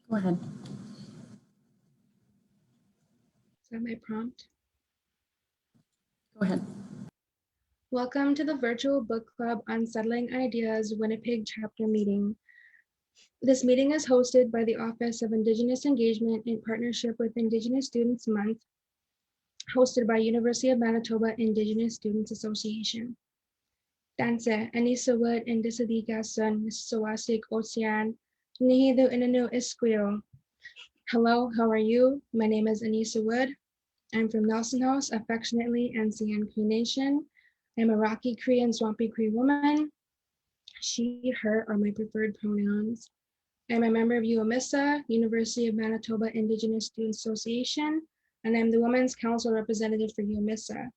Go ahead. Is that my prompt? Go ahead. Welcome to the virtual book club Unsettling Ideas Winnipeg chapter meeting. This meeting is hosted by the Office of Indigenous Engagement in partnership with Indigenous Students Month, hosted by University of Manitoba Indigenous Students Association. Danse, Anissa Wood, Indisadika Sun, Sawasik Ocean, Nihidu Inanu Isquio. Hello, how are you? My name is Anissa Wood. I'm from Nelson House, affectionately NCN Cree Nation. I'm a Rocky Cree and Swampy Cree woman. She, her are my preferred pronouns. I'm a member of UMISA, University of Manitoba Indigenous Students Association, and I'm the Women's Council representative for UMISA.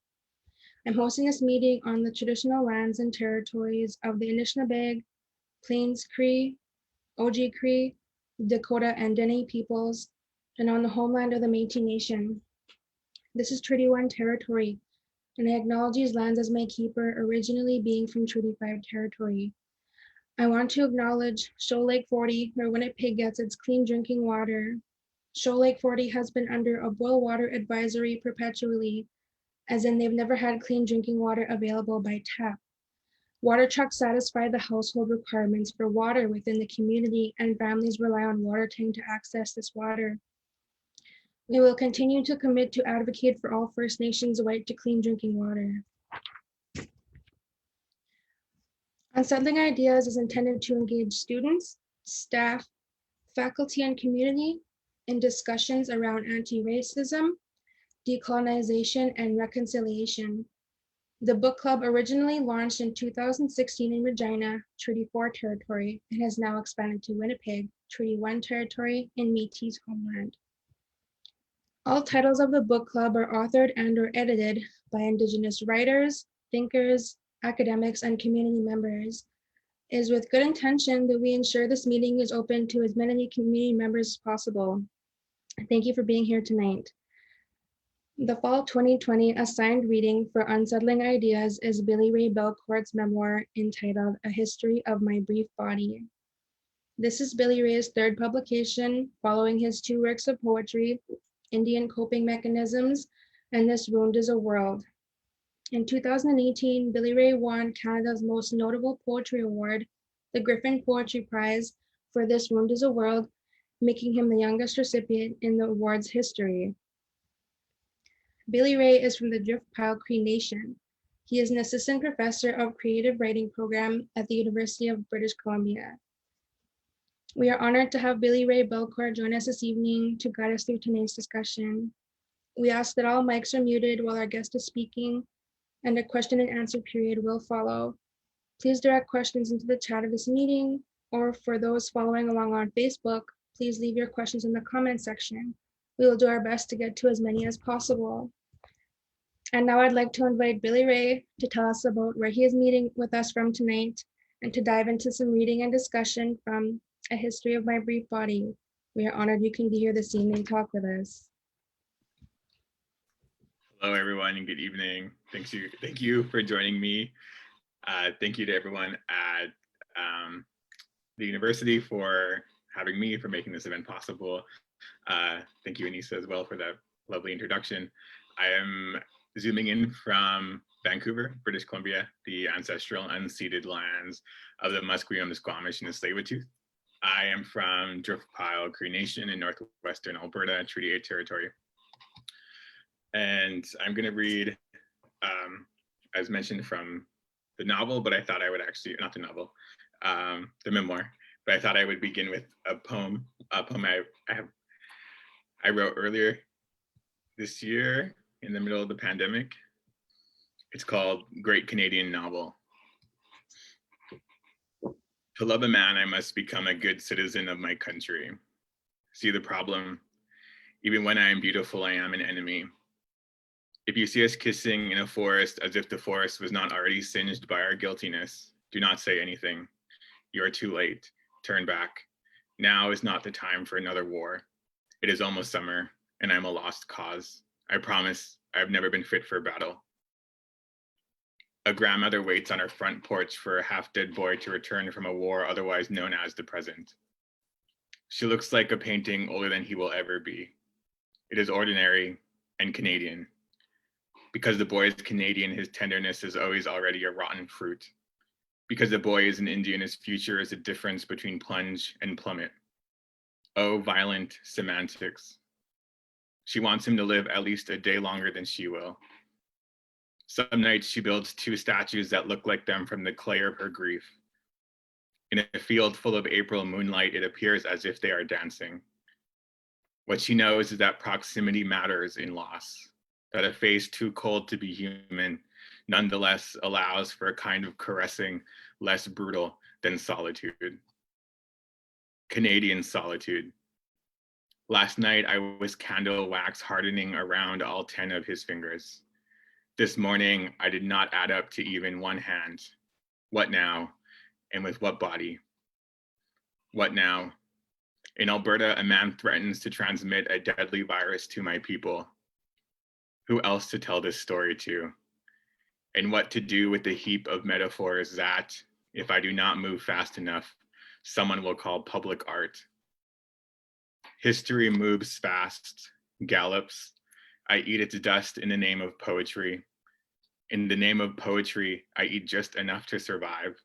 I'm hosting this meeting on the traditional lands and territories of the Anishinaabe, Plains Cree, Oji Cree, Dakota, and Dene peoples, and on the homeland of the Métis Nation. This is Treaty 1 territory, and I acknowledge these lands as my keeper, originally being from Treaty 5 territory. I want to acknowledge Shoal Lake 40, where Winnipeg gets its clean drinking water. Shoal Lake 40 has been under a boil water advisory perpetually, as in they've never had clean drinking water available by tap. Water trucks satisfy the household requirements for water within the community, and families rely on water tank to access this water. We will continue to commit to advocate for all First Nations' right to clean drinking water. Unsettling Ideas is intended to engage students, staff, faculty, and community in discussions around anti-racism, decolonization, and reconciliation. The book club originally launched in 2016 in Regina, Treaty 4 territory, and has now expanded to Winnipeg, Treaty 1 territory, in Métis homeland. All titles of the book club are authored and or edited by Indigenous writers, thinkers, academics, and community members. It is with good intention that we ensure this meeting is open to as many community members as possible. Thank you for being here tonight. The fall 2020 assigned reading for Unsettling Ideas is Billy-Ray Belcourt's memoir entitled A History of My Brief Body. This is Billy-Ray's third publication following his two works of poetry, Indian Coping Mechanisms and This Wound is a World. In 2018, Billy-Ray won Canada's most notable poetry award, the Griffin Poetry Prize, for This Wound is a World, making him the youngest recipient in the award's history. Billy-Ray is from the Driftpile Cree Nation. He is an assistant professor of creative writing program at the University of British Columbia. We are honored to have Billy-Ray Belcourt join us this evening to guide us through tonight's discussion. We ask that all mics are muted while our guest is speaking, and a question and answer period will follow. Please direct questions into the chat of this meeting, or for those following along on Facebook, please leave your questions in the comment section. We will do our best to get to as many as possible. And now I'd like to invite Billy-Ray to tell us about where he is meeting with us from tonight, and to dive into some reading and discussion from A History of My Brief Body. We are honored you can be here this evening to talk with us. Hello, everyone, and good evening. Thank you for joining me. Thank you to everyone at the university for having me, for making this event possible. Thank you, Anissa, as well, for that lovely introduction. I am zooming in from Vancouver, British Columbia, the ancestral unceded lands of the Musqueam, the Squamish, and the Tsleil-Waututh. I am from Driftpile Cree Nation in northwestern Alberta, Treaty 8 territory. And I'm going to read, as mentioned, from the novel, but I thought I would actually, not the novel, the memoir, but I thought I would begin with a poem I wrote earlier this year in the middle of the pandemic. It's called Great Canadian Novel. To love a man, I must become a good citizen of my country. See the problem? Even when I am beautiful, I am an enemy. If you see us kissing in a forest as if the forest was not already singed by our guiltiness, do not say anything. You are too late. Turn back. Now is not the time for another war. It is almost summer, and I'm a lost cause. I promise I have never been fit for battle. A grandmother waits on her front porch for a half-dead boy to return from a war otherwise known as the present. She looks like a painting older than he will ever be. It is ordinary and Canadian. Because the boy is Canadian, his tenderness is always already a rotten fruit. Because the boy is an Indian, his future is a difference between plunge and plummet. Oh, violent semantics. She wants him to live at least a day longer than she will. Some nights she builds 2 statues that look like them from the clay of her grief. In a field full of April moonlight, it appears as if they are dancing. What she knows is that proximity matters in loss, that a face too cold to be human nonetheless allows for a kind of caressing less brutal than solitude. Canadian solitude. Last night I was candle wax hardening around all 10 of his fingers. This morning I did not add up to even one hand. What now? And with what body? What now? In Alberta, a man threatens to transmit a deadly virus to my people. Who else to tell this story to? And what to do with the heap of metaphors that, if I do not move fast enough, someone will call public art. History moves fast, gallops. I eat its dust in the name of poetry. In the name of poetry, I eat just enough to survive.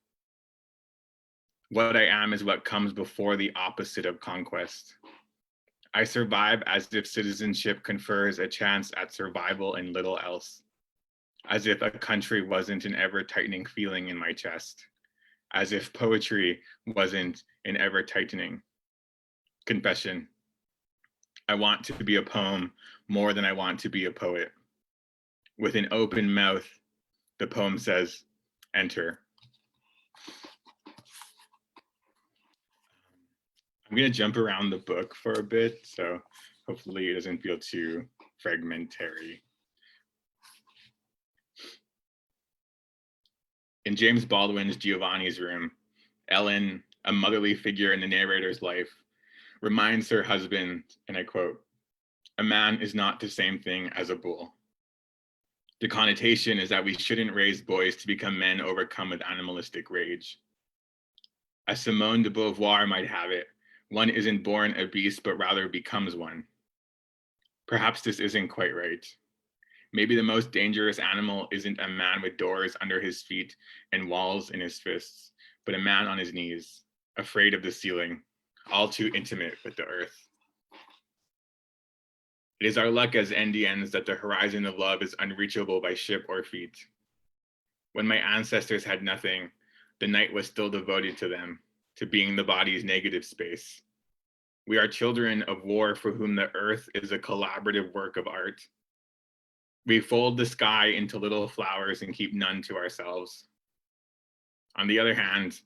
What I am is what comes before the opposite of conquest. I survive as if citizenship confers a chance at survival and little else. As if a country wasn't an ever-tightening feeling in my chest. As if poetry wasn't an ever-tightening. Confession. I want to be a poem more than I want to be a poet. With an open mouth, the poem says, enter. I'm going to jump around the book for a bit, so hopefully it doesn't feel too fragmentary. In James Baldwin's Giovanni's Room, Ellen, a motherly figure in the narrator's life, reminds her husband, and I quote, "A man is not the same thing as a bull." The connotation is that we shouldn't raise boys to become men overcome with animalistic rage. As Simone de Beauvoir might have it, one isn't born a beast, but rather becomes one. Perhaps this isn't quite right. Maybe the most dangerous animal isn't a man with doors under his feet and walls in his fists, but a man on his knees, afraid of the ceiling, all too intimate with the earth. It is our luck as Indians that the horizon of love is unreachable by ship or feet. When my ancestors had nothing, the night was still devoted to them, to being the body's negative space. We are children of war for whom the earth is a collaborative work of art. We fold the sky into little flowers and keep none to ourselves. On the other hand,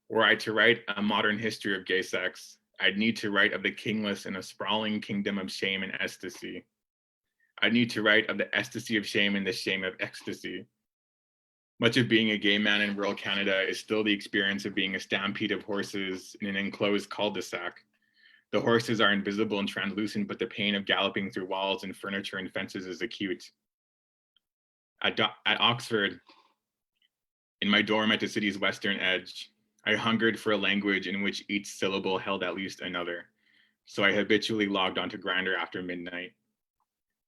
were I to write a modern history of gay sex, I'd need to write of the kingless in a sprawling kingdom of shame and ecstasy. I'd need to write of the ecstasy of shame and the shame of ecstasy. Much of being a gay man in rural Canada is still the experience of being a stampede of horses in an enclosed cul-de-sac. The horses are invisible and translucent, but the pain of galloping through walls and furniture and fences is acute. At Oxford, in my dorm at the city's western edge, I hungered for a language in which each syllable held at least another, so I habitually logged onto Grindr after midnight.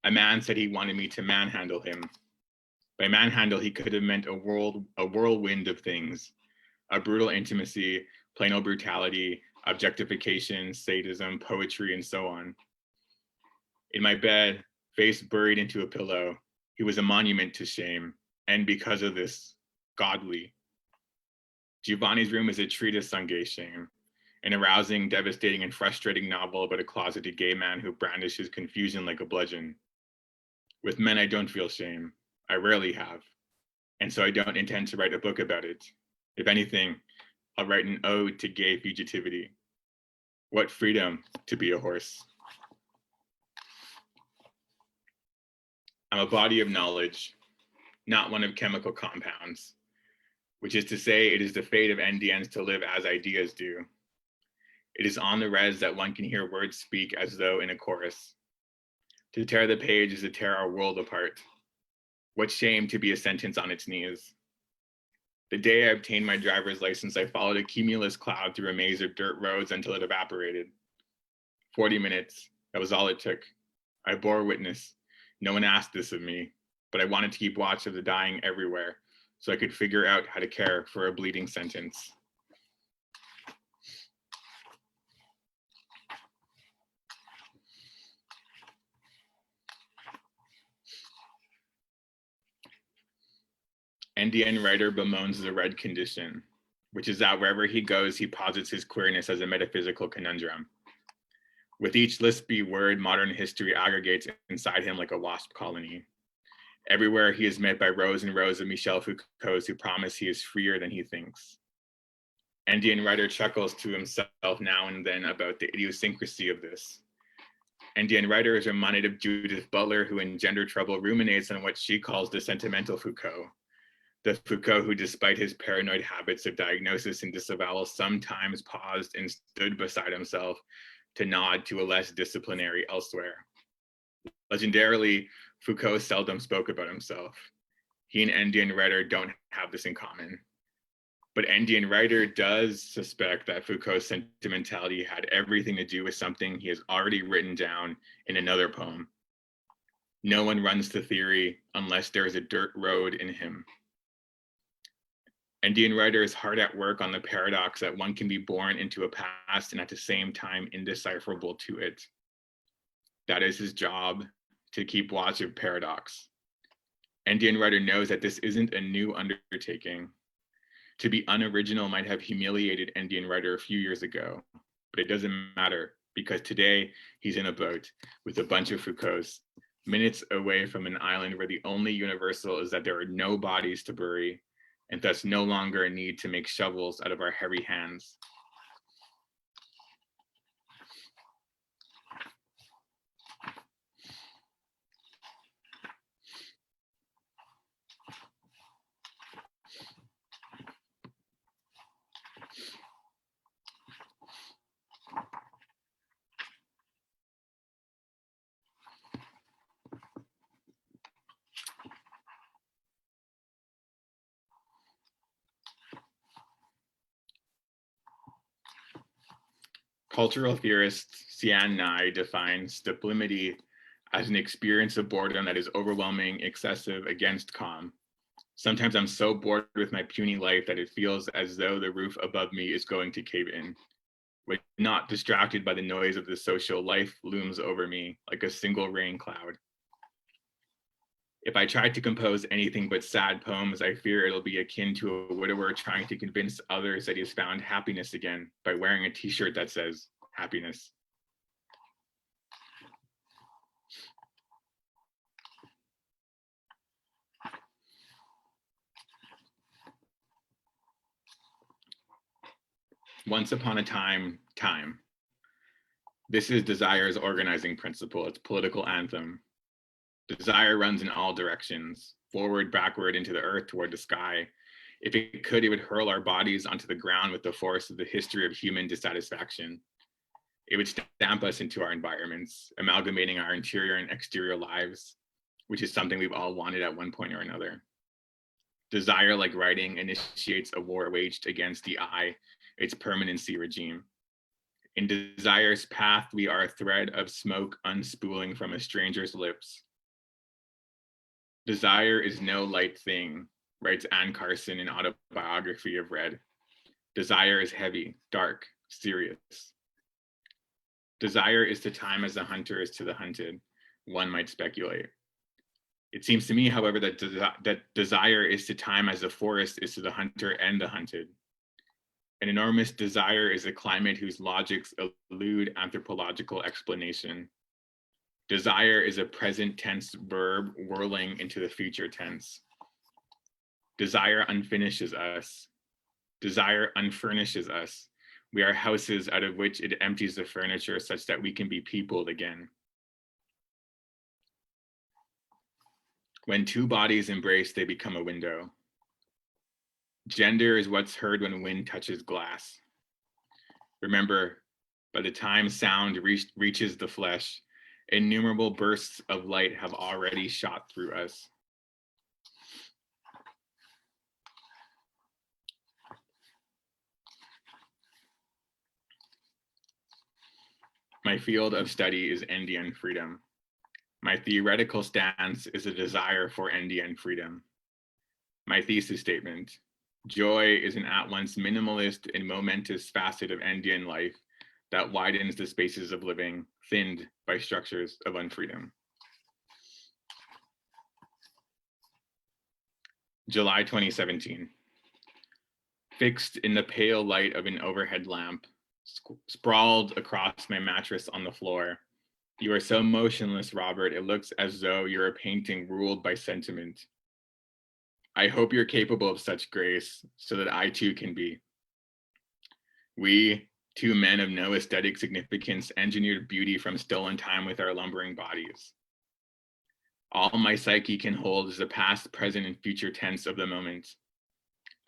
A man said he wanted me to manhandle him. By manhandle, he could have meant a whirlwind of things, a brutal intimacy, plain brutality, objectification, sadism, poetry, and so on. In my bed, face buried into a pillow, he was a monument to shame, and because of this, godly. Giovanni's Room is a treatise on gay shame, an arousing, devastating, and frustrating novel about a closeted gay man who brandishes confusion like a bludgeon. With men, I don't feel shame. I rarely have, and so I don't intend to write a book about it. If anything, I'll write an ode to gay fugitivity. What freedom to be a horse. I'm a body of knowledge, not one of chemical compounds, which is to say it is the fate of NDNs to live as ideas do. It is on the res that one can hear words speak as though in a chorus. To tear the page is to tear our world apart. What shame to be a sentence on its knees. The day I obtained my driver's license, I followed a cumulus cloud through a maze of dirt roads until it evaporated. 40 minutes, that was all it took. I bore witness. No one asked this of me, but I wanted to keep watch of the dying everywhere so I could figure out how to care for a bleeding sentence. Indian writer bemoans the red condition, which is that wherever he goes, he posits his queerness as a metaphysical conundrum. With each lispy word, modern history aggregates inside him like a wasp colony. Everywhere he is met by rows and rows of Michel Foucaults who promise he is freer than he thinks. Indian writer chuckles to himself now and then about the idiosyncrasy of this. Indian writer is reminded of Judith Butler, who in Gender Trouble ruminates on what she calls the sentimental Foucault. The Foucault who, despite his paranoid habits of diagnosis and disavowal, sometimes paused and stood beside himself to nod to a less disciplinary elsewhere. Legendarily, Foucault seldom spoke about himself. He and Indian writer don't have this in common. But Indian writer does suspect that Foucault's sentimentality had everything to do with something he has already written down in another poem. No one runs the theory unless there is a dirt road in him. Indian writer is hard at work on the paradox that one can be born into a past and at the same time indecipherable to it. That is his job, to keep watch of paradox. Indian writer knows that this isn't a new undertaking. To be unoriginal might have humiliated Indian writer a few years ago, but it doesn't matter because today he's in a boat with a bunch of Foucaults, minutes away from an island where the only universal is that there are no bodies to bury, and thus no longer a need to make shovels out of our hairy hands. Cultural theorist Sian Nai defines sublimity as an experience of boredom that is overwhelming, excessive, against calm. Sometimes I'm so bored with my puny life that it feels as though the roof above me is going to cave in. When not distracted by the noise of the social life looms over me like a single rain cloud. If I try to compose anything but sad poems, I fear it'll be akin to a widower trying to convince others that he has found happiness again by wearing a t-shirt that says happiness. Once upon a time. This is desire's organizing principle, its political anthem. Desire runs in all directions, forward, backward, into the earth, toward the sky. If it could, it would hurl our bodies onto the ground with the force of the history of human dissatisfaction. It would stamp us into our environments, amalgamating our interior and exterior lives, which is something we've all wanted at one point or another. Desire, like writing, initiates a war waged against the I, its permanency regime. In desire's path, we are a thread of smoke unspooling from a stranger's lips. Desire is no light thing, writes Anne Carson in Autobiography of Red. Desire is heavy, dark, serious. Desire is to time as the hunter is to the hunted, one might speculate. It seems to me, however, that desire is to time as the forest is to the hunter and the hunted. An enormous desire is a climate whose logics elude anthropological explanation. Desire is a present tense verb whirling into the future tense. Desire unfinishes us. Desire unfurnishes us. We are houses out of which it empties the furniture such that we can be peopled again. When two bodies embrace, they become a window. Gender is what's heard when wind touches glass. Remember, by the time sound reaches the flesh, innumerable bursts of light have already shot through us. My field of study is Indian freedom. My theoretical stance is a desire for Indian freedom. My thesis statement: joy is an at once minimalist and momentous facet of Indian life that widens the spaces of living, thinned by structures of unfreedom. July 2017. Fixed in the pale light of an overhead lamp, sprawled across my mattress on the floor. You are so motionless, Robert, it looks as though you're a painting ruled by sentiment. I hope you're capable of such grace, so that I too can be. We, two men of no aesthetic significance, engineered beauty from stolen time with our lumbering bodies. All my psyche can hold is the past, present, and future tense of the moment.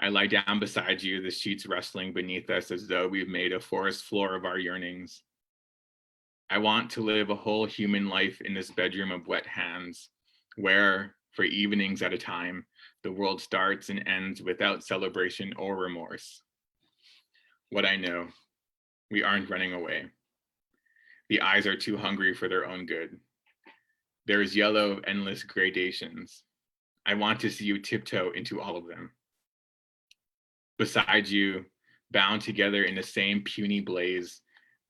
I lie down beside you, the sheets rustling beneath us as though we've made a forest floor of our yearnings. I want to live a whole human life in this bedroom of wet hands, where, for evenings at a time, the world starts and ends without celebration or remorse. What I know, we aren't running away. The eyes are too hungry for their own good. There is yellow, endless gradations. I want to see you tiptoe into all of them. Beside you, bound together in the same puny blaze,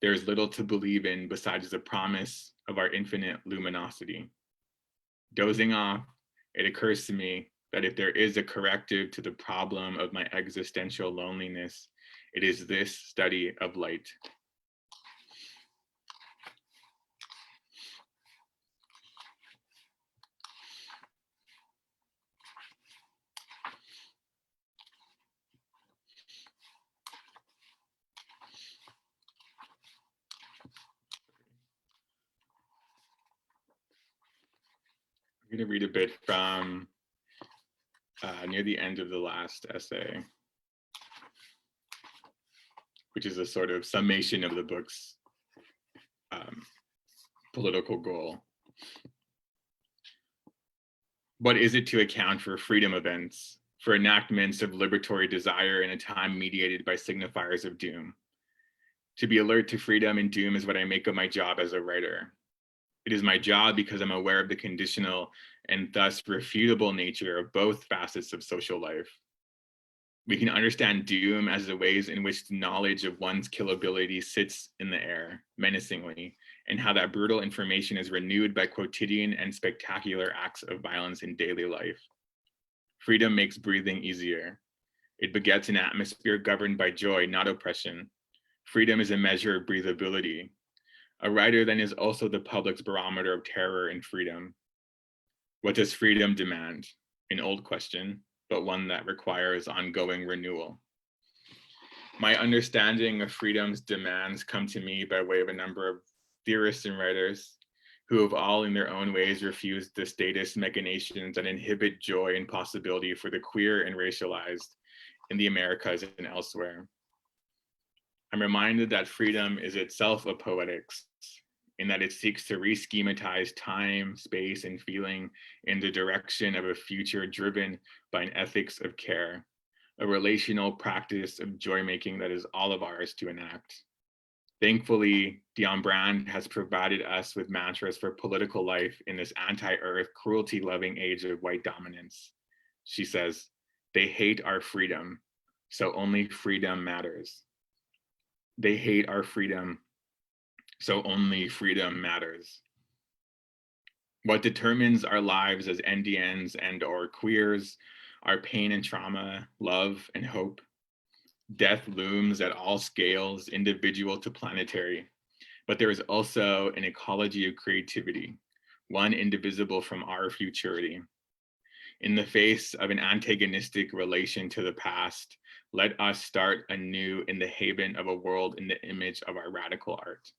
there is little to believe in besides the promise of our infinite luminosity. Dozing off, it occurs to me that if there is a corrective to the problem of my existential loneliness, it is this study of light. I'm going to read a bit from near the end of the last essay, which is a sort of summation of the book's political goal. What is it to account for freedom events, for enactments of liberatory desire in a time mediated by signifiers of doom? To be alert to freedom and doom is what I make of my job as a writer. It is my job because I'm aware of the conditional and thus refutable nature of both facets of social life. We can understand doom as the ways in which the knowledge of one's killability sits in the air, menacingly, and how that brutal information is renewed by quotidian and spectacular acts of violence in daily life. Freedom makes breathing easier. It begets an atmosphere governed by joy, not oppression. Freedom is a measure of breathability. A writer then is also the public's barometer of terror and freedom. What does freedom demand? An old question, but one that requires ongoing renewal. My understanding of freedom's demands come to me by way of a number of theorists and writers who have all in their own ways refused the status machinations that inhibit joy and possibility for the queer and racialized in the Americas and elsewhere. I'm reminded that freedom is itself a poetics, in that it seeks to re-schematize time, space, and feeling in the direction of a future driven by an ethics of care, a relational practice of joy-making that is all of ours to enact. Thankfully, Dionne Brand has provided us with mantras for political life in this anti-earth, cruelty-loving age of white dominance. She says, "They hate our freedom, so only freedom matters. They hate our freedom, so only freedom matters." What determines our lives as NDNs and or queers, our pain and trauma, love and hope. Death looms at all scales, individual to planetary, but there is also an ecology of creativity, one indivisible from our futurity. In the face of an antagonistic relation to the past, let us start anew in the haven of a world in the image of our radical art.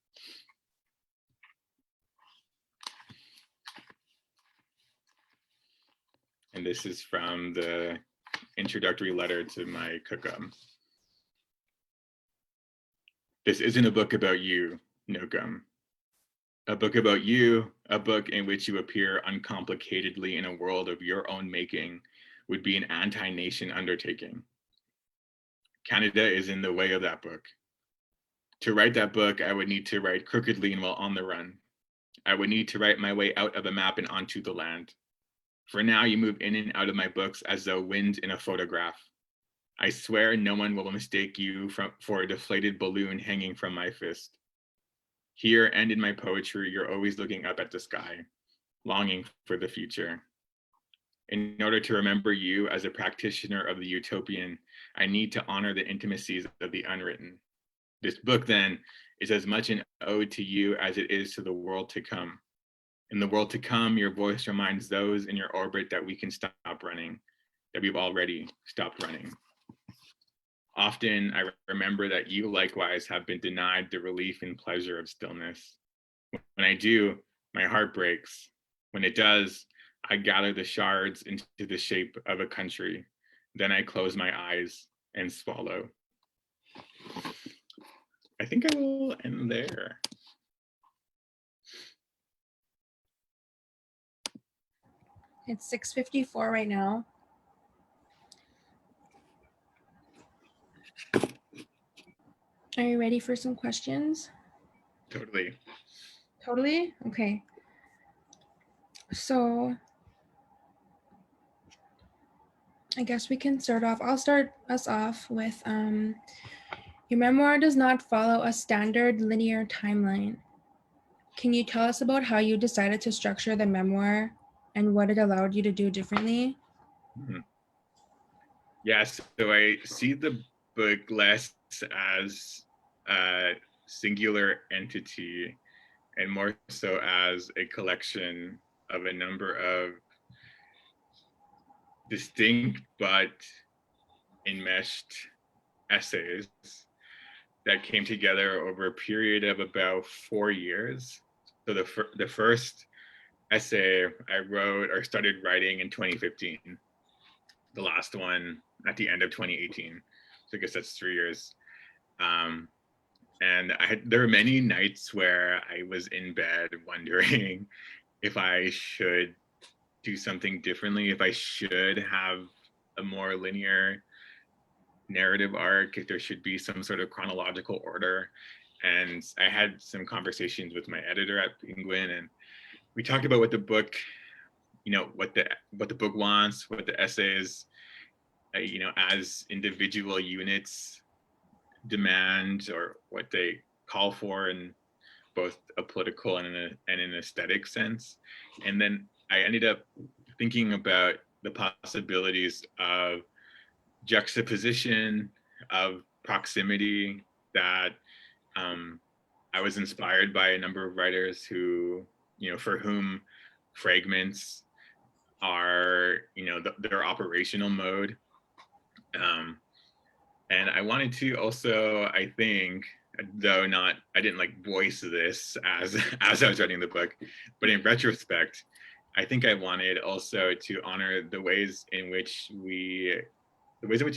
And this is from the introductory letter to my Cookum. This isn't a book about you, Nookum. A book about you, a book in which you appear uncomplicatedly in a world of your own making, would be an anti-nation undertaking. Canada is in the way of that book. To write that book, I would need to write crookedly and while on the run. I would need to write my way out of a map and onto the land. For now, you move in and out of my books as though wind in a photograph. I swear no one will mistake you for a deflated balloon hanging from my fist. Here and in my poetry, you're always looking up at the sky, longing for the future. In order to remember you as a practitioner of the utopian, I need to honor the intimacies of the unwritten. This book, then, is as much an ode to you as it is to the world to come. In the world to come, your voice reminds those in your orbit that we can stop running, that we've already stopped running. Often, I remember that you likewise have been denied the relief and pleasure of stillness. When I do, my heart breaks. When it does, I gather the shards into the shape of a country. Then I close my eyes and swallow. I think I will end there. It's 6:54 right now. Are you ready for some questions? Totally. Totally? Okay. So I guess we can start off. I'll start us off with your memoir does not follow a standard linear timeline. Can you tell us about how you decided to structure the memoir and what it allowed you to do differently? Yes, so I see the book less as a singular entity and more so as a collection of a number of distinct but enmeshed essays that came together over a period of about 4 years. So the first essay I wrote or started writing in 2015. The last one at the end of 2018. So I guess that's 3 years. And there were many nights where I was in bed wondering if I should do something differently, if I should have a more linear narrative arc, if there should be some sort of chronological order. And I had some conversations with my editor at Penguin, and we talked about what the book, what the book wants, what the essays, as individual units demand, or what they call for in both a political and an aesthetic sense. And then I ended up thinking about the possibilities of juxtaposition, of proximity, that I was inspired by a number of writers who, for whom fragments are, their operational mode. And I wanted to also, I think, though I didn't voice this as I was writing the book, but in retrospect, I think I wanted also to honor the ways in which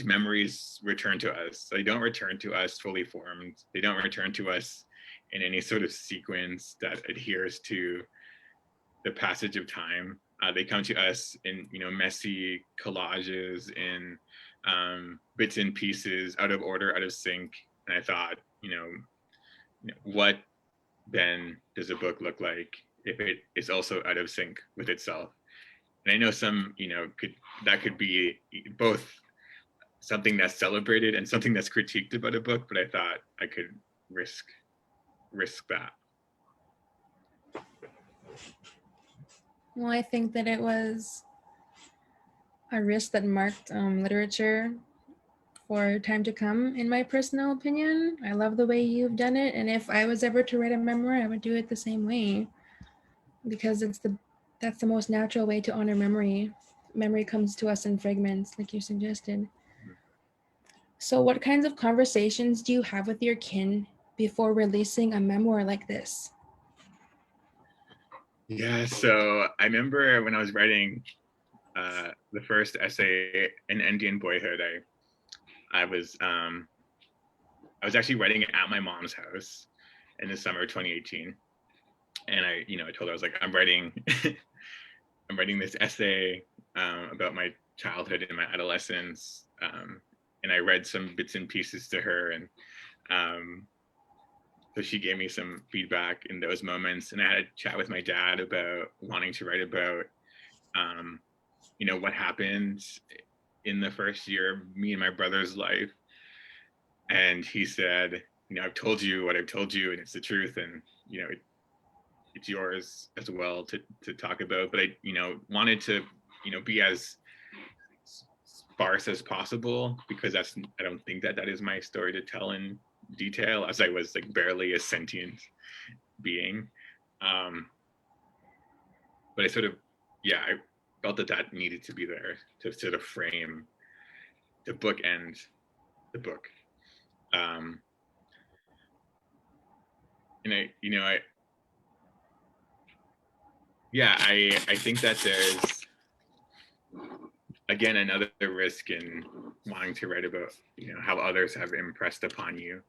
memories return to us. They don't return to us fully formed. They don't return to us in any sort of sequence that adheres to the passage of time. They come to us in messy collages, in bits and pieces, out of order, out of sync. And I thought, what then does a book look like if it is also out of sync with itself? And I know some, could be both something that's celebrated and something that's critiqued about a book, but I thought I could risk that. Well, I think that it was a risk that marked literature for time to come, in my personal opinion. I love the way you've done it, and if I was ever to write a memoir, I would do it the same way, because that's the most natural way to honor memory. Memory comes to us in fragments, like you suggested. So what kinds of conversations do you have with your kin before releasing a memoir like this? Yeah, so I remember when I was writing the first essay, in Indian Boyhood, I was actually writing it at my mom's house in the summer of 2018. And I told her, I was like, I'm writing this essay about my childhood and my adolescence. And I read some bits and pieces to her, and so she gave me some feedback in those moments, and I had a chat with my dad about wanting to write about, what happened in the first year of me and my brother's life. And he said, I've told you what I've told you, and it's the truth, and it's yours as well to talk about. But I wanted to be as sparse as possible, because I don't think that is my story to tell in detail, as I was like barely a sentient being. But I sort of, I felt that needed to be there to sort of frame the book and the book. And I think that there's, again, another risk in wanting to write about, how others have impressed upon you.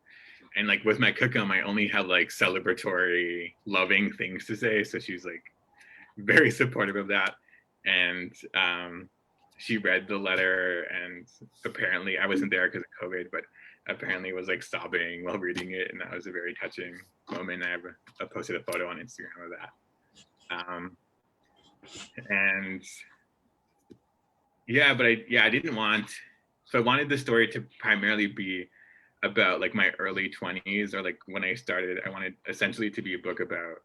And like with my cookum, I only had like celebratory, loving things to say. So she's like very supportive of that. And she read the letter, and apparently I wasn't there because of COVID, but apparently was like sobbing while reading it. And that was a very touching moment. I posted a photo on Instagram of that. And but I didn't want, so I wanted the story to primarily be about like my early 20s, or like when I started. I wanted essentially to be a book about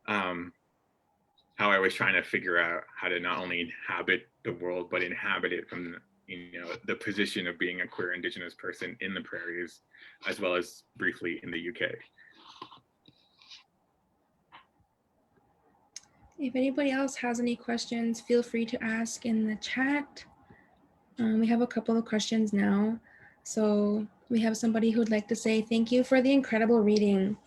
how I was trying to figure out how to not only inhabit the world, but inhabit it from the position of being a queer Indigenous person in the prairies, as well as briefly in the UK. If anybody else has any questions, feel free to ask in the chat. We have a couple of questions now. So we have somebody who'd like to say, thank you for the incredible reading.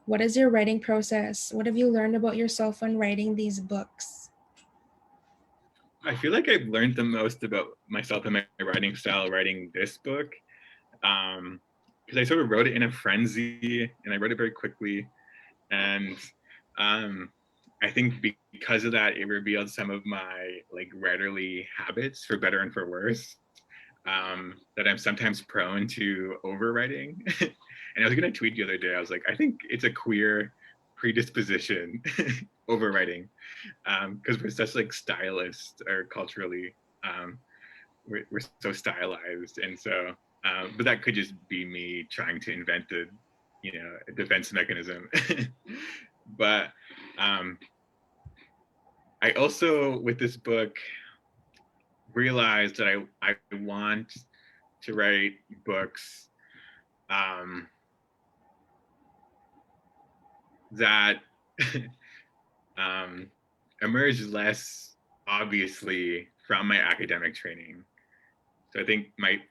What is your writing process? What have you learned about yourself when writing these books? I feel like I've learned the most about myself and my writing style writing this book, because I sort of wrote it in a frenzy, and I wrote it very quickly. And I think because of that, it revealed some of my like writerly habits, for better and for worse, that I'm sometimes prone to overwriting. And I was gonna tweet the other day, I was like, I think it's a queer predisposition, overwriting, because we're such like stylists, or culturally, we're so stylized. And so, but that could just be me trying to invent a defense mechanism. But I also, with this book, realized that I want to write books that emerge less obviously from my academic training. So I think my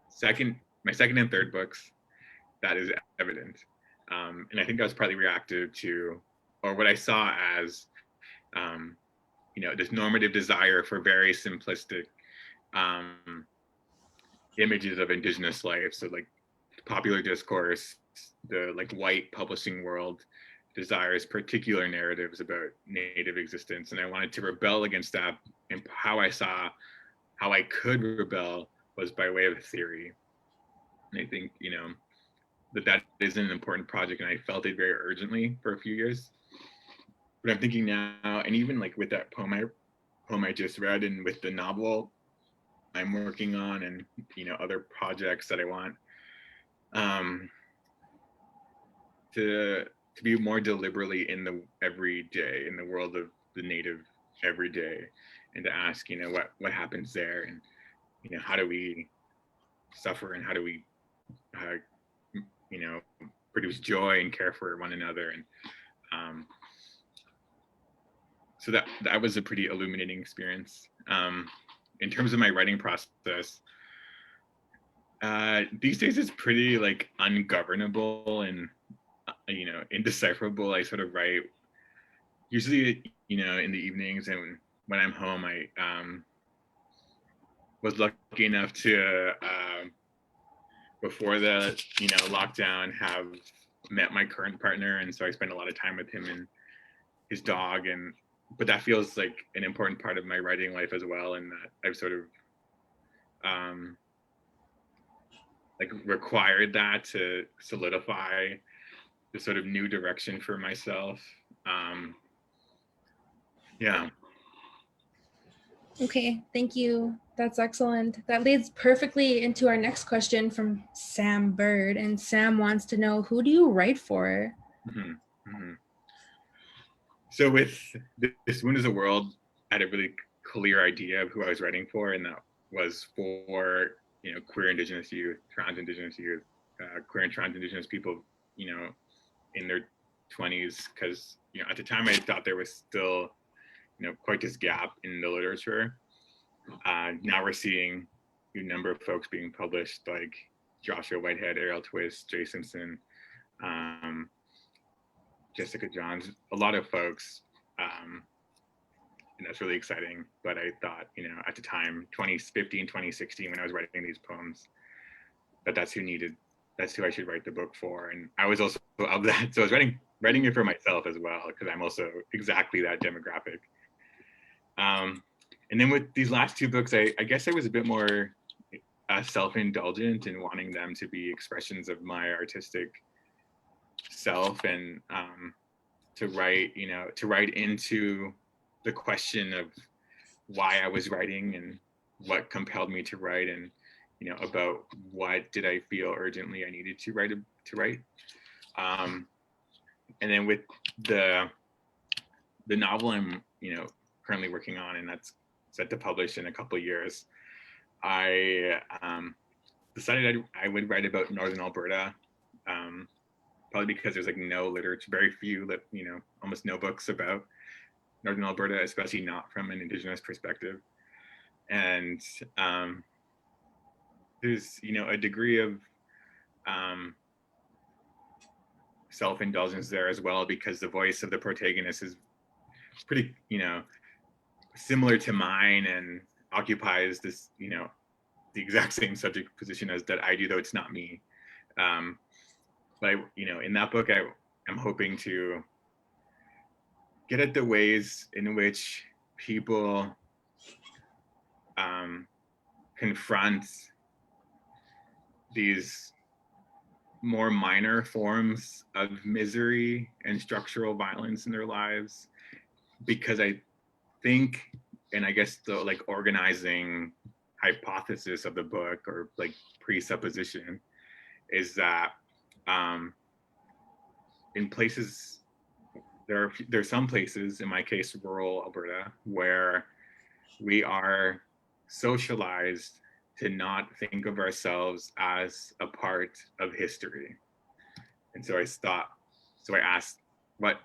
second and third books, that is evident. And I think that was partly reactive to, or what I saw as, this normative desire for very simplistic images of Indigenous life. So like popular discourse, the like white publishing world desires particular narratives about Native existence. And I wanted to rebel against that. And how I saw how I could rebel was by way of theory. And I think, that is an important project, and I felt it very urgently for a few years. But I'm thinking now, and even like with that poem I just read, and with the novel I'm working on, and other projects that I want to be more deliberately in the everyday, in the world of the Native everyday, and to ask, what happens there, and how do we suffer, and how do we produce joy and care for one another. And so that was a pretty illuminating experience. In terms of my writing process, these days it's pretty like ungovernable and indecipherable. I sort of write usually in the evenings, and when I'm home, I was lucky enough to before the lockdown have met my current partner, and so I spend a lot of time with him and his dog. But that feels like an important part of my writing life as well, and that I've sort of like required that to solidify the sort of new direction for myself. Yeah. Okay, thank you. That's excellent. That leads perfectly into our next question from Sam Bird. And Sam wants to know, who do you write for? Mhm, mhm. So with This Wound is a World, I had a really clear idea of who I was writing for, and that was for, you know, queer Indigenous youth, trans Indigenous youth, queer and trans Indigenous people, you know, in their 20s, because, you know, at the time I thought there was still, you know, quite this gap in the literature. Now we're seeing a number of folks being published, like Joshua Whitehead, Ariel Twist, Jay Simpson, Jessica Johns, a lot of folks, and that's really exciting. But I thought, you know, at the time, 2015, 2016, when I was writing these poems, that's who I should write the book for. And I was also of that, so I was writing it for myself as well, because I'm also exactly that demographic. And then with these last two books, I guess I was a bit more self-indulgent in wanting them to be expressions of my artistic self, and to write into the question of why I was writing and what compelled me to write, and, you know, about what did I feel urgently I needed to write. And then with the novel I'm, you know, currently working on, and that's set to publish in a couple of years, I decided I would write about Northern Alberta, probably because there's like no literature, very few, you know, almost no books about Northern Alberta, especially not from an Indigenous perspective. And there's, you know, a degree of self-indulgence there as well, because the voice of the protagonist is pretty, you know, similar to mine, and occupies this, you know, the exact same subject position as that I do, though it's not me. But you know, in that book, I'm hoping to get at the ways in which people confront these more minor forms of misery and structural violence in their lives, because I think, and I guess the like organizing hypothesis of the book, or like presupposition, is that in places, there are some places, in my case rural Alberta, where we are socialized to not think of ourselves as a part of history. And so I asked, what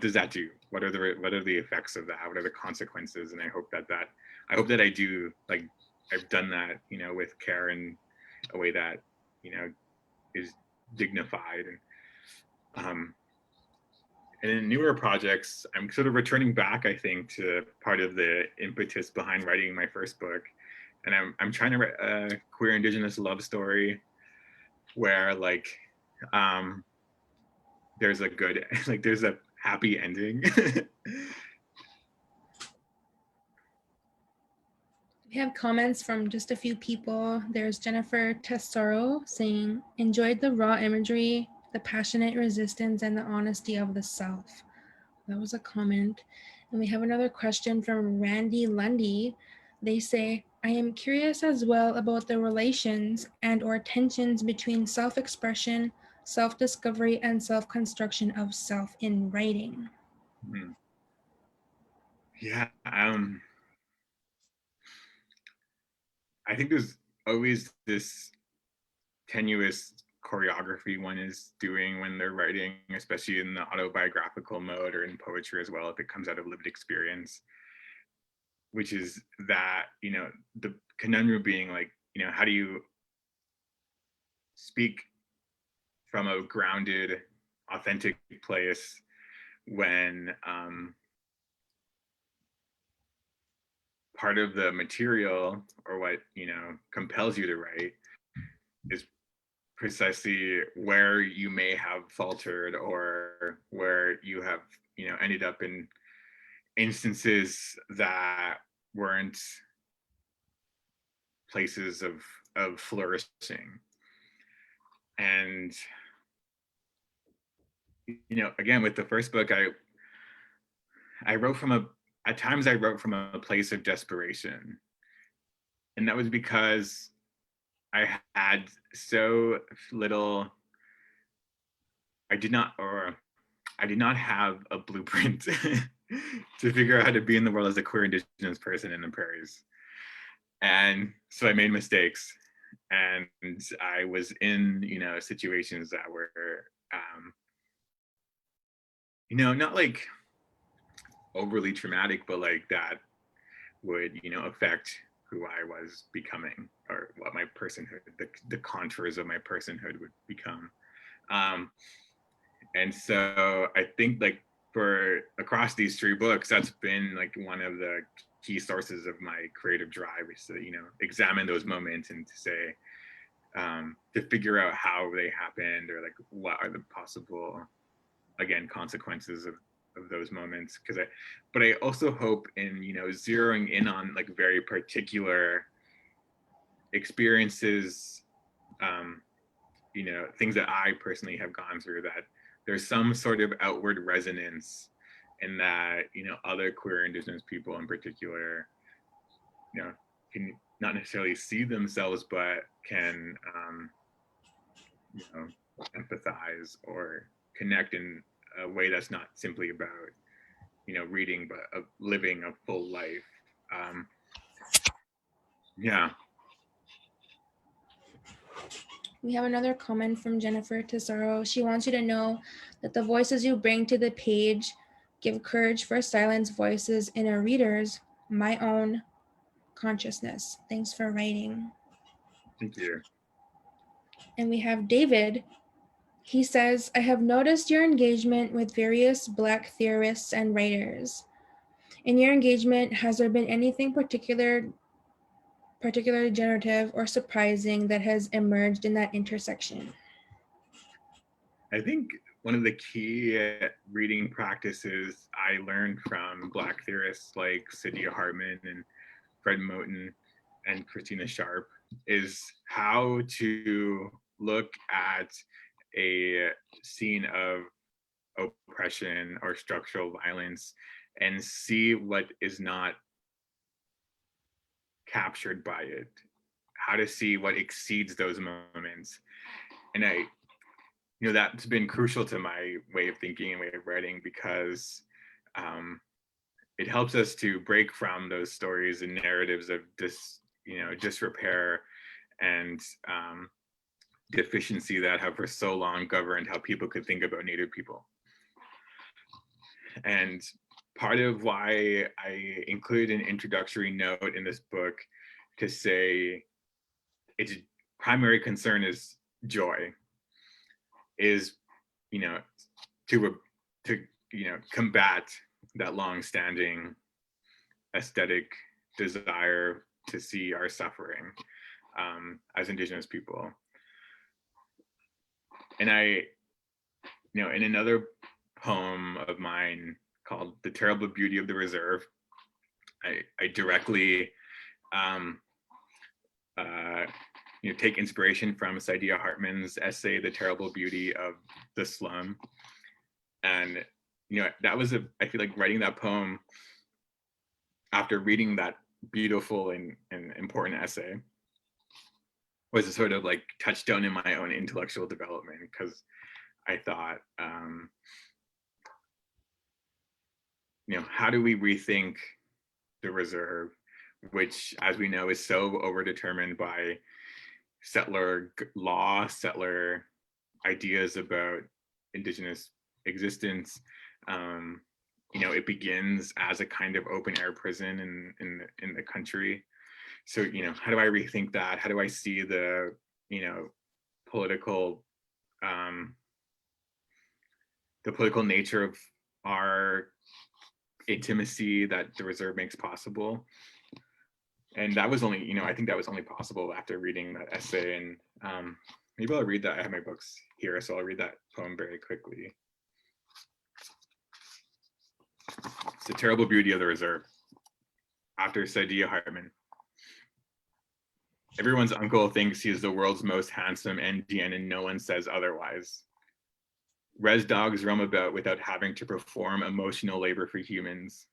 does that do? What are the effects of that? What are the consequences? And I hope that I do, like, I've done that, you know, with care, in a way that, you know, is dignified. And in newer projects, I'm sort of returning back, I think, to part of the impetus behind writing my first book. And I'm trying to write a queer Indigenous love story where, like, there's a good, like, there's a happy ending. We have comments from just a few people. There's Jennifer Tesoro saying, enjoyed the raw imagery, the passionate resistance, and the honesty of the self. That was a comment. And we have another question from Randy Lundy. They say, I am curious as well about the relations and or tensions between self-expression, self-discovery, and self-construction of self in writing. Mm-hmm. Yeah, I think there's always this tenuous choreography one is doing when they're writing, especially in the autobiographical mode, or in poetry as well, if it comes out of lived experience, which is that, you know, the conundrum being, like, you know, how do you speak from a grounded, authentic place when part of the material, or what, you know, compels you to write, is precisely where you may have faltered, or where you have, you know, ended up in instances that weren't places of flourishing. And, again, with the first book, I wrote at times I wrote from a place of desperation. And that was because I had so little, I did not have a blueprint to figure out how to be in the world as a queer Indigenous person in the prairies. And so I made mistakes, and I was in, situations that were, not like overly traumatic, but like that would, affect who I was becoming, or what my personhood, the contours of my personhood would become. And so I think, like, for across these 3 books, that's been like one of the key sources of my creative drive, is to, examine those moments and to say, to figure out how they happened, or like what are the possible, again, consequences of those moments. But I also hope in, zeroing in on like very particular experiences, things that I personally have gone through, that there's some sort of outward resonance, and that, other queer Indigenous people in particular, can not necessarily see themselves, but can, empathize or connect in a way that's not simply about, reading, but of living a full life. Yeah. We have another comment from Jennifer Tesoro. She wants you to know that the voices you bring to the page give courage for silenced voices in our readers, my own consciousness. Thanks for writing. Thank you. And we have David. He says, I have noticed your engagement with various Black theorists and writers. In your engagement, has there been anything particularly generative or surprising that has emerged in that intersection? I think one of the key reading practices I learned from Black theorists like Saidiya Hartman and Fred Moten and Christina Sharp is how to look at a scene of oppression or structural violence and see what is not captured by it, how to see what exceeds those moments. And that's been crucial to my way of thinking and way of writing, because it helps us to break from those stories and narratives of disrepair and deficiency that have for so long governed how people could think about Native people. And part of why I include an introductory note in this book to say its primary concern is joy, is, to combat that long-standing aesthetic desire to see our suffering as Indigenous people. And in another poem of mine called The Terrible Beauty of the Reserve, I directly take inspiration from Saidiya Hartman's essay, The Terrible Beauty of the Slum. And, that was I feel like writing that poem after reading that beautiful and important essay was a sort of like touchstone in my own intellectual development, because I thought, how do we rethink the reserve, which, as we know, is so overdetermined by settler law, settler ideas about Indigenous existence. It begins as a kind of open air prison in the country. So, how do I rethink that? How do I see the, political nature of our intimacy that the reserve makes possible? And that was only, I think that was only possible after reading that essay. And maybe I'll read that. I have my books here, so I'll read that poem very quickly. It's The Terrible Beauty of the Reserve, after Saidiya Hartman. Everyone's uncle thinks he is the world's most handsome Indian and no one says otherwise. Res dogs roam about without having to perform emotional labor for humans.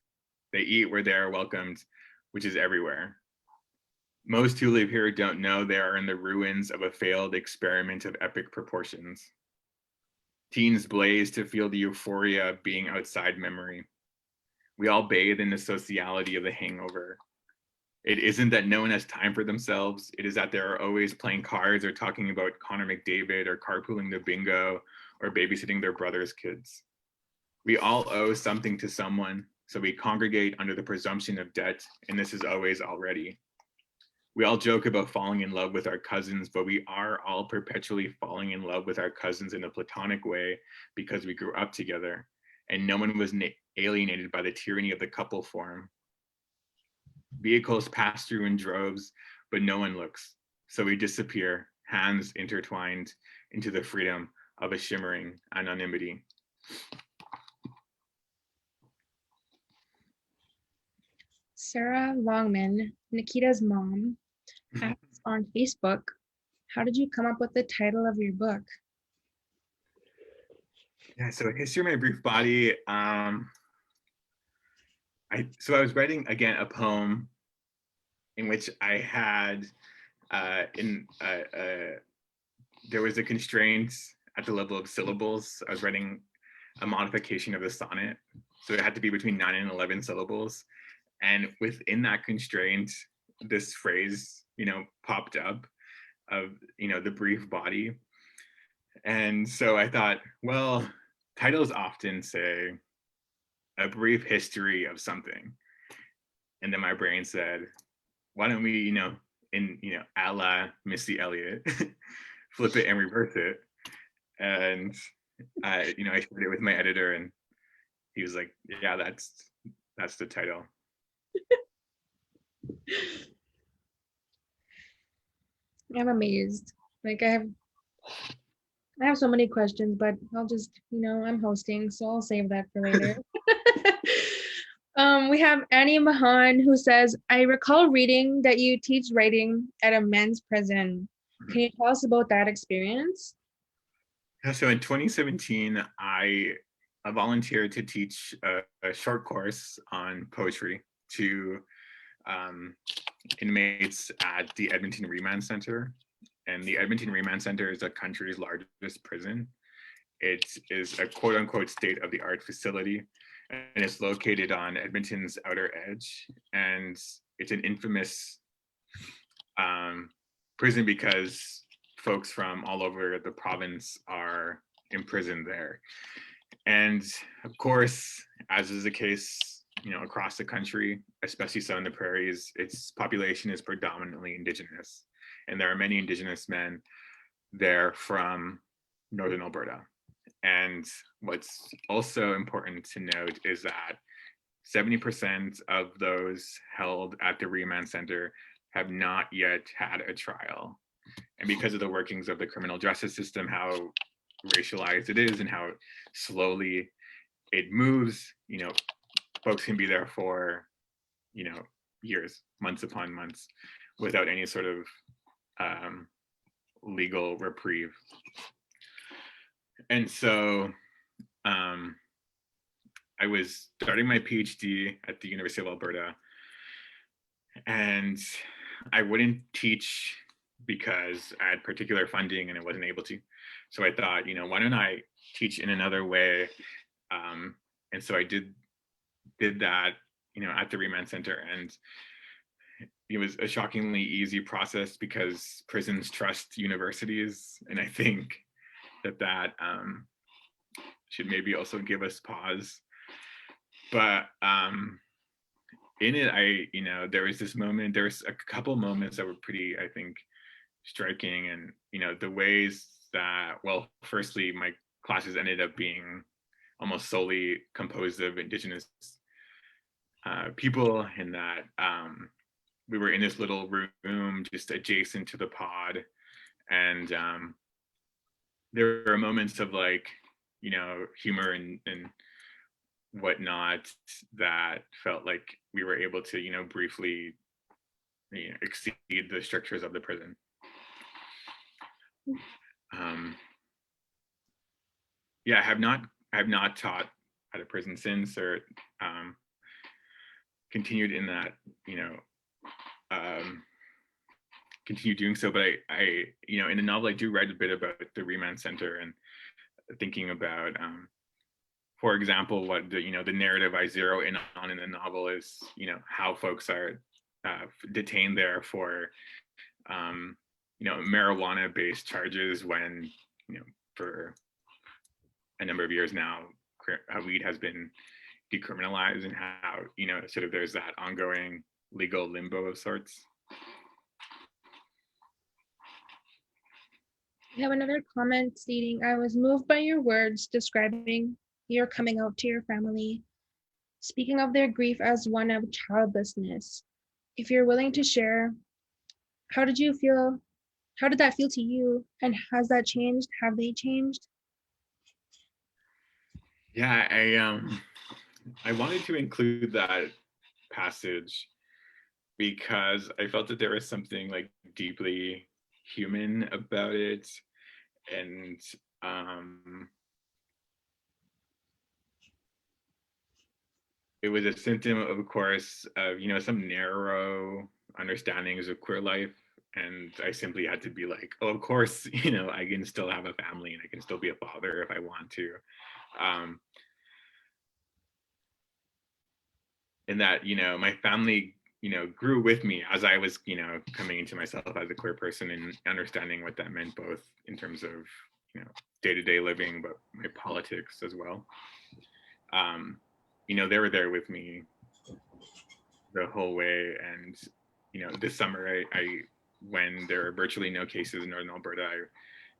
They eat where they are welcomed, which is everywhere. Most who live here don't know they are in the ruins of a failed experiment of epic proportions. Teens blaze to feel the euphoria of being outside memory. We all bathe in the sociality of the hangover. It isn't that no one has time for themselves. It is that they're always playing cards or talking about Connor McDavid or carpooling to bingo or babysitting their brother's kids. We all owe something to someone, so we congregate under the presumption of debt, and this is always already. We all joke about falling in love with our cousins, but we are all perpetually falling in love with our cousins in a platonic way because we grew up together, and no one was alienated by the tyranny of the couple form. Vehicles pass through in droves, but no one looks. So we disappear, hands intertwined into the freedom of a shimmering anonymity. Sarah Longman, Nikita's mom, asks on Facebook, how did you come up with the title of your book? Yeah, so History of My Brief Body. I was writing again a poem in which I had there was a constraint at the level of syllables. I was writing a modification of the sonnet, so it had to be between 9 and 11 syllables. And within that constraint, this phrase, popped up of, the brief body. And so I thought, well, titles often say a brief history of something. And then my brain said, why don't we, a la Missy Elliott, flip it and reverse it. And I shared it with my editor and he was like, yeah, that's the title. I'm amazed. Like I have so many questions, but I'll just, I'm hosting, so I'll save that for later. We have Annie Mahan who says, I recall reading that you teach writing at a men's prison. Can you tell us about that experience? So in 2017, I volunteered to teach a short course on poetry to inmates at the Edmonton Remand Center. And the Edmonton Remand Center is the country's largest prison. It is a quote unquote state-of-the-art facility, and it's located on Edmonton's outer edge. And it's an infamous prison because folks from all over the province are imprisoned there. And of course, as is the case, across the country, especially so in the prairies, its population is predominantly Indigenous. And there are many Indigenous men there from Northern Alberta. And what's also important to note is that 70% of those held at the remand center have not yet had a trial. And because of the workings of the criminal justice system, how racialized it is and how slowly it moves, folks can be there for, years, months upon months, without any sort of legal reprieve. And so I was starting my PhD at the University of Alberta, and I wouldn't teach because I had particular funding and I wasn't able to. So I thought, why don't I teach in another way? And so I did that, at the Remand Center, and it was a shockingly easy process because prisons trust universities, and I think that should maybe also give us pause. But in it, there was this moment, there was a couple moments that were pretty, I think, striking, and the ways that, well, firstly, my classes ended up being almost solely composed of Indigenous people, in that we were in this little room just adjacent to the pod, and there were moments of humor and whatnot that felt like we were able to briefly exceed the strictures of the prison. Yeah, I have not taught at a prison since, or continued in that, continue doing so. But I in the novel I do write a bit about the remand center and thinking about, for example, what the narrative I zero in on in the novel is, how folks are detained there for marijuana-based charges when, for a number of years now, weed has been decriminalized, and how, sort of there's that ongoing legal limbo of sorts. I have another comment stating, I was moved by your words describing your coming out to your family, speaking of their grief as one of childlessness. If you're willing to share, how did you feel? How did that feel to you? And has that changed? Have they changed? Yeah, I wanted to include that passage because I felt that there was something like deeply human about it, and it was a symptom, of course, of some narrow understandings of queer life, and I simply had to be like, oh, of course, I can still have a family and I can still be a father if I want to. And that, my family, grew with me as I was, coming into myself as a queer person and understanding what that meant, both in terms of, day-to-day living, but my politics as well. They were there with me the whole way. And, this summer, I when there were virtually no cases in Northern Alberta,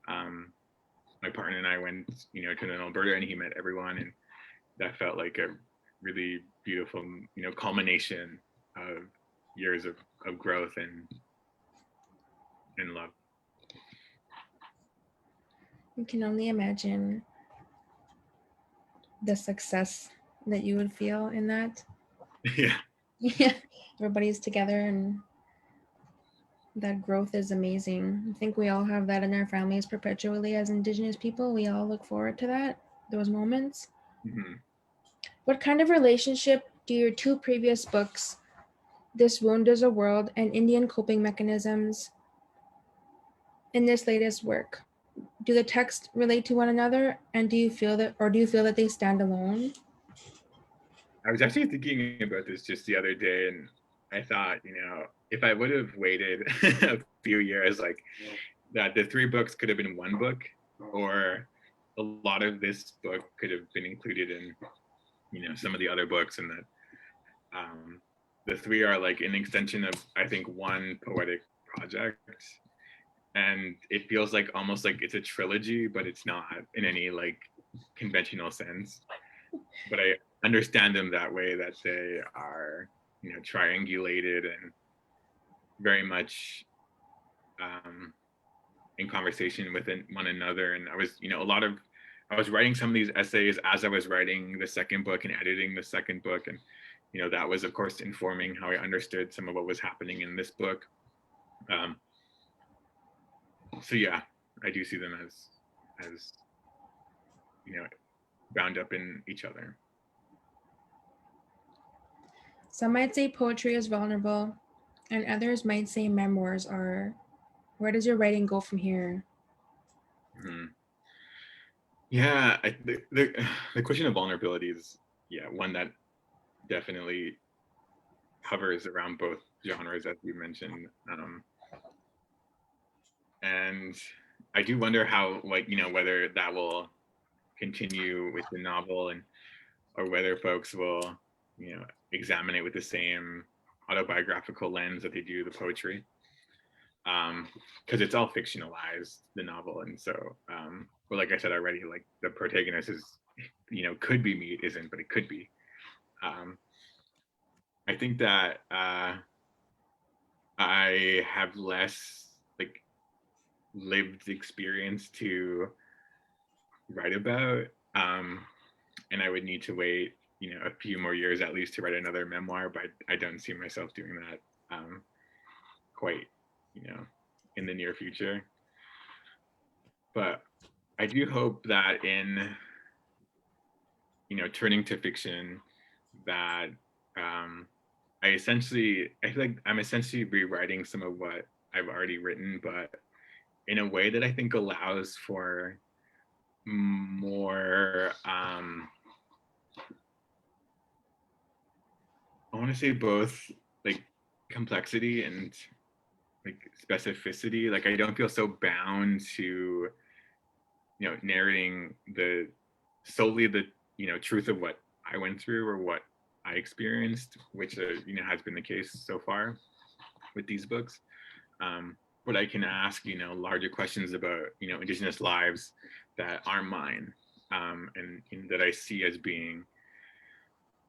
my partner and I went, to Northern Alberta, and he met everyone. And that felt like a really beautiful, culmination of years of growth and love. You can only imagine the success that you would feel in that. Yeah. Yeah, everybody's together and that growth is amazing. I think we all have that in our families perpetually as Indigenous people. We all look forward to that, those moments. Mm-hmm. What kind of relationship do your two previous books, This Wound is a World and Indian Coping Mechanisms, in this latest work? Do the texts relate to one another, and do you feel that they stand alone? I was actually thinking about this just the other day, and I thought, if I would have waited a few years, like that the three books could have been one book, or a lot of this book could have been included in, some of the other books, and that the three are like an extension of, I think, one poetic project. And it feels like almost like it's a trilogy, but it's not in any like conventional sense. But I understand them that way, that they are, triangulated and very much in conversation with one another. And I was, I was writing some of these essays as I was writing the second book and editing the second book. And, that was, of course, informing how I understood some of what was happening in this book. So yeah, I do see them as bound up in each other. Some might say poetry is vulnerable, and others might say memoirs are. Where does your writing go from here? Mm-hmm. Yeah, the question of vulnerability is, one that definitely hovers around both genres, as you mentioned. And I do wonder how, like, whether that will continue with the novel, and or whether folks will, examine it with the same autobiographical lens that they do the poetry. Because it's all fictionalized, the novel. And so, well, like I said already, like the protagonist is, could be me, it isn't, but it could be. I think that I have less like lived experience to write about, and I would need to wait, a few more years at least to write another memoir, but I don't see myself doing that quite, in the near future. But I do hope that in, turning to fiction, that I feel like I'm essentially rewriting some of what I've already written, but in a way that I think allows for more, I want to say both like complexity and like specificity. Like I don't feel so bound to, narrating solely the, truth of what I went through or what I experienced, which, has been the case so far with these books. But I can ask, larger questions about, Indigenous lives that aren't mine, and that I see as being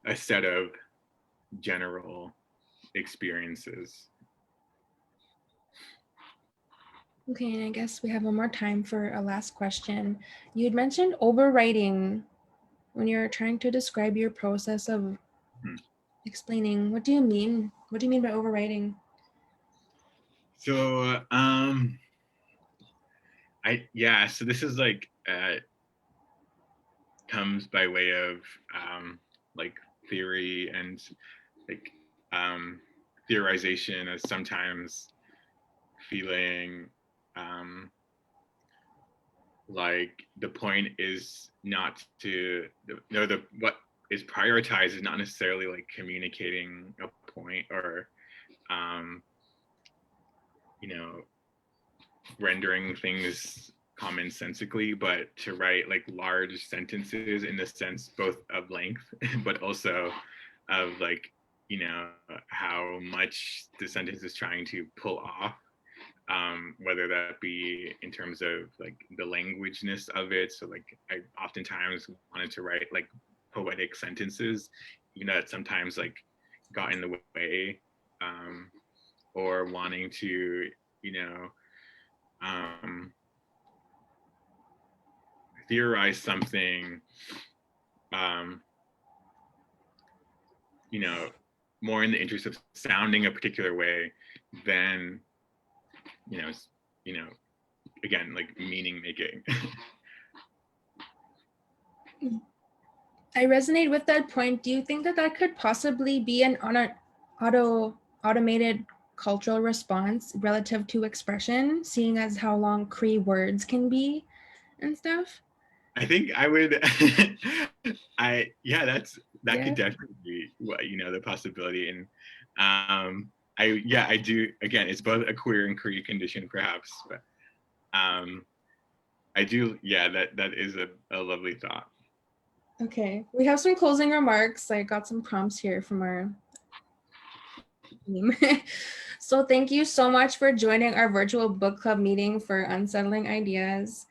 a set of general experiences. Okay, and I guess we have one more time for a last question. You had mentioned overwriting when you're trying to describe your process of explaining. What do you mean? What do you mean by overwriting? So, so this is like, comes by way of, like theory and like, theorization as sometimes feeling, like the point is not to, what is prioritized is not necessarily like communicating a point or, rendering things commonsensically, but to write like large sentences in the sense both of length, but also of like, how much the sentence is trying to pull off, whether that be in terms of like the languageness of it. So like I oftentimes wanted to write like poetic sentences, that sometimes like got in the way, or wanting to, theorize something, more in the interest of sounding a particular way than, again, like meaning making. I resonate with that point. Do you think that that could possibly be an automated cultural response relative to expression, seeing as how long Cree words can be and stuff? I think I would, that could definitely be what, the possibility. And I do, again, it's both a queer and Cree condition perhaps, but I do, that is a lovely thought. Okay, we have some closing remarks. I got some prompts here from our team. So thank you so much for joining our virtual book club meeting for Unsettling Ideas.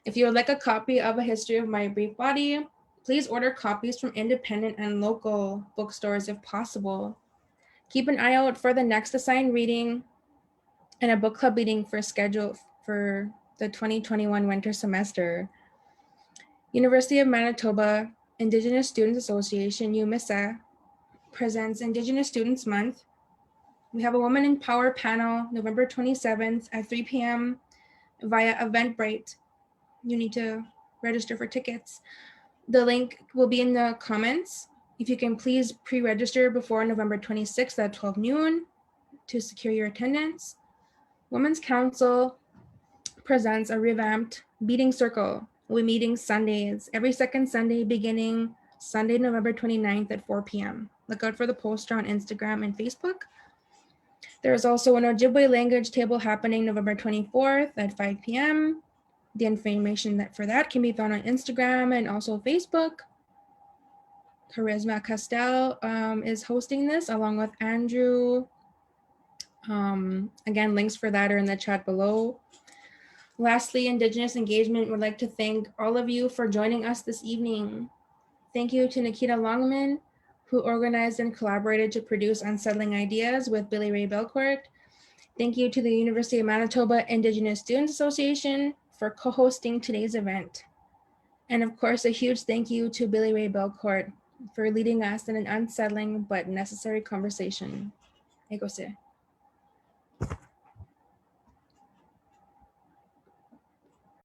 If you would like a copy of A History of My Brief Body, please order copies from independent and local bookstores if possible. Keep an eye out for the next assigned reading and a book club meeting scheduled for the 2021 winter semester. University of Manitoba Indigenous Students Association, UMISA, presents Indigenous Students Month. We have a Woman in Power panel November 27th at 3 p.m. via Eventbrite. You need to register for tickets. The link will be in the comments. If you can please pre-register before November 26th at 12 noon to secure your attendance. Women's Council presents a revamped Beating Circle. We'll be meeting Sundays, every second Sunday beginning Sunday, November 29th at 4 p.m. Look out for the poster on Instagram and Facebook. There is also an Ojibwe language table happening November 24th at 5 p.m. The information for that can be found on Instagram and also Facebook. Charisma Castell is hosting this along with Andrew. Again, links for that are in the chat below. Lastly, Indigenous Engagement would like to thank all of you for joining us this evening. Thank you to Nikita Longman, who organized and collaborated to produce Unsettling Ideas with Billy-Ray Belcourt. Thank you to the University of Manitoba Indigenous Students Association for co-hosting today's event. And of course, a huge thank you to Billy-Ray Belcourt for leading us in an unsettling but necessary conversation. Egose.